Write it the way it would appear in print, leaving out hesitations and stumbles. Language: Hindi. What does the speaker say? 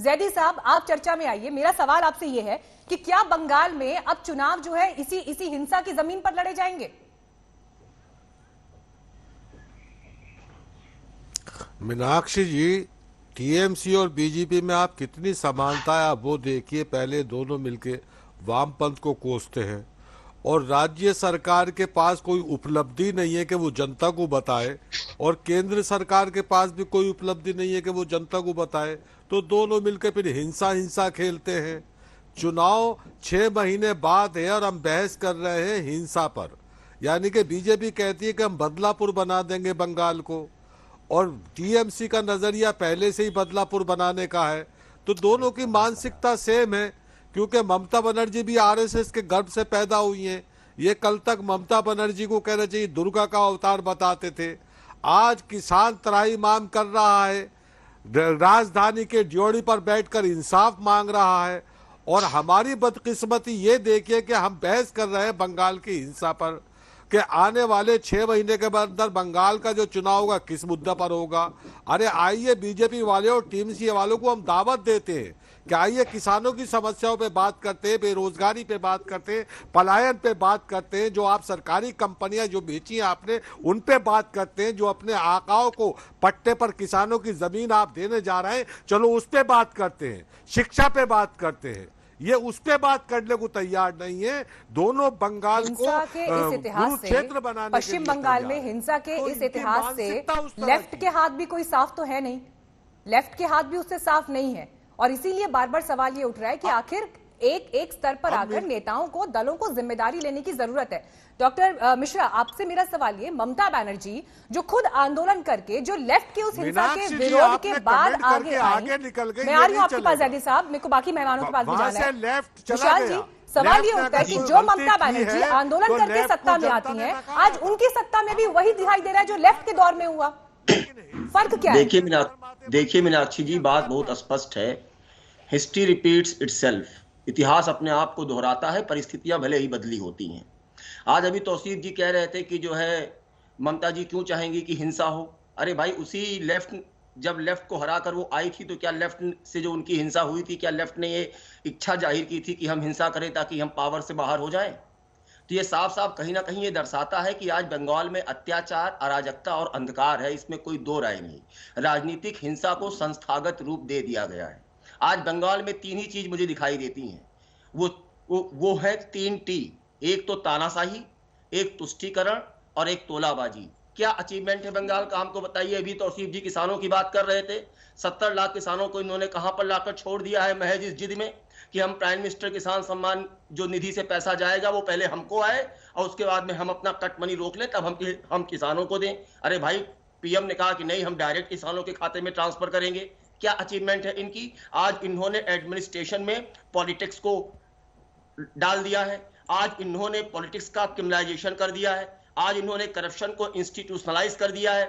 जैदी साहब, आप चर्चा में आइए। मेरा सवाल आपसे ये है कि क्या बंगाल में अब चुनाव जो है इसी हिंसा की जमीन पर लड़े जाएंगे? मीनाक्षी जी, टीएमसी और बीजेपी में आप कितनी समानता है आप वो देखिए। पहले दोनों मिलके वामपंथ को कोसते हैं और राज्य सरकार के पास कोई उपलब्धि नहीं है कि वो जनता को बताए, और केंद्र सरकार के पास भी कोई उपलब्धि नहीं है कि वो जनता को बताए, तो दोनों मिलकर फिर हिंसा हिंसा खेलते हैं। चुनाव 6 महीने बाद है और हम बहस कर रहे हैं हिंसा पर। यानी कि बीजेपी कहती है कि हम बदलापुर बना देंगे बंगाल को, और टीएमसी का नजरिया पहले से ही बदलापुर बनाने का है। तो दोनों की मानसिकता सेम है, क्योंकि ममता बनर्जी भी आरएसएस के गर्भ से पैदा हुई हैं। ये कल तक ममता बनर्जी को कहना चाहिए दुर्गा का अवतार बताते थे। आज किसान त्राहिमाम कर रहा है, राजधानी के ड्योढ़ी पर बैठकर इंसाफ मांग रहा है, और हमारी बदकिस्मती ये देखिए कि हम बहस कर रहे हैं बंगाल की हिंसा पर कि आने वाले 6 महीने के अंदर बंगाल का जो चुनाव होगा किस मुद्दा पर होगा। अरे आइए, बीजेपी वाले और टीएमसी वालों को हम दावत देते हैं कि आइए किसानों की समस्याओं पे बात करते हैं, बेरोजगारी पे बात करते हैं, पलायन पे बात करते हैं, जो आप सरकारी कंपनियां जो बेची हैं आपने उन पे बात करते हैं, जो अपने आकाओं को पट्टे पर किसानों की जमीन आप देने जा रहे हैं, चलो उस पे बात करते हैं, शिक्षा पे बात करते हैं। ये उस पे बात करने को तैयार नहीं है। दोनों बंगाल को कुरुक्षेत्र बनाने, पश्चिम बंगाल में हिंसा के इस इतिहास से लेफ्ट के हाथ भी कोई साफ तो है नहीं, लेफ्ट के हाथ भी उससे साफ नहीं है। और इसीलिए बार बार सवाल ये उठ रहा है कि आखिर एक स्तर पर आकर नेताओं को, दलों को जिम्मेदारी लेने की जरूरत है। डॉक्टर मिश्रा, आपसे मेरा सवाल ये, ममता बनर्जी जो खुद आंदोलन करके, जो लेफ्ट के उस हिंसा के विरोध के बाद आगे निकल गए, मैं आ रही हूँ आपके पास जैदी साहब, मेरे को बाकी मेहमानों के पास भी जाना है। विशाल जी, सवाल ये उठता है कि जो ममता बनर्जी आंदोलन करके सत्ता में आती है, आज उनकी सत्ता में भी वही दिखाई दे रहा है जो लेफ्ट के दौर में हुआ। फर्क क्या है? देखिए मीनाक्षी जी, बात बहुत स्पष्ट है। History repeats itself. इतिहास अपने आप को दोहराता है, परिस्थितियां भले ही बदली होती हैं। आज अभी तौसीफ जी कह रहे थे कि जो है ममता जी क्यों चाहेंगी कि हिंसा हो। अरे भाई, उसी लेफ्ट, जब लेफ्ट को हराकर वो आई थी तो क्या लेफ्ट से जो उनकी हिंसा हुई थी, क्या लेफ्ट ने ये इच्छा जाहिर की थी कि हम हिंसा करें ताकि हम पावर से बाहर हो जाएं? तो ये साफ साफ कहीं ना कहीं ये दर्शाता है कि आज बंगाल में अत्याचार, अराजकता और अंधकार है, इसमें कोई दो राय नहीं। राजनीतिक हिंसा को संस्थागत रूप दे दिया गया है। आज बंगाल में 3 ही चीज मुझे दिखाई देती हैं। वो है 3 टी। एक तो तानाशाही, एक तुष्टीकरण और एक तोलाबाजी। क्या अचीवमेंट है बंगाल का, हमको बताइए। अभी तौसीफ जी किसानों की बात कर रहे थे। 70 लाख किसानों को इन्होंने कहां पर लाकर छोड़ दिया है, महज इस जिद में कि हम प्राइम मिनिस्टर किसान सम्मान जो निधि से पैसा जाएगा वो पहले हमको आए और उसके बाद में हम अपना कट मनी रोक लें, तब हम किसानों को दें। अरे भाई, पीएम ने कहा कि नहीं, हम डायरेक्ट किसानों के खाते में ट्रांसफर करेंगे। क्या अचीवमेंट है इनकी? आज इन्होंने एडमिनिस्ट्रेशन में पॉलिटिक्स को डाल दिया है। आज इन्होंने पॉलिटिक्स का क्रिमिनलाइजेशन कर दिया है। आज इन्होंने करप्शन को इंस्टीट्यूशनलाइज कर दिया है।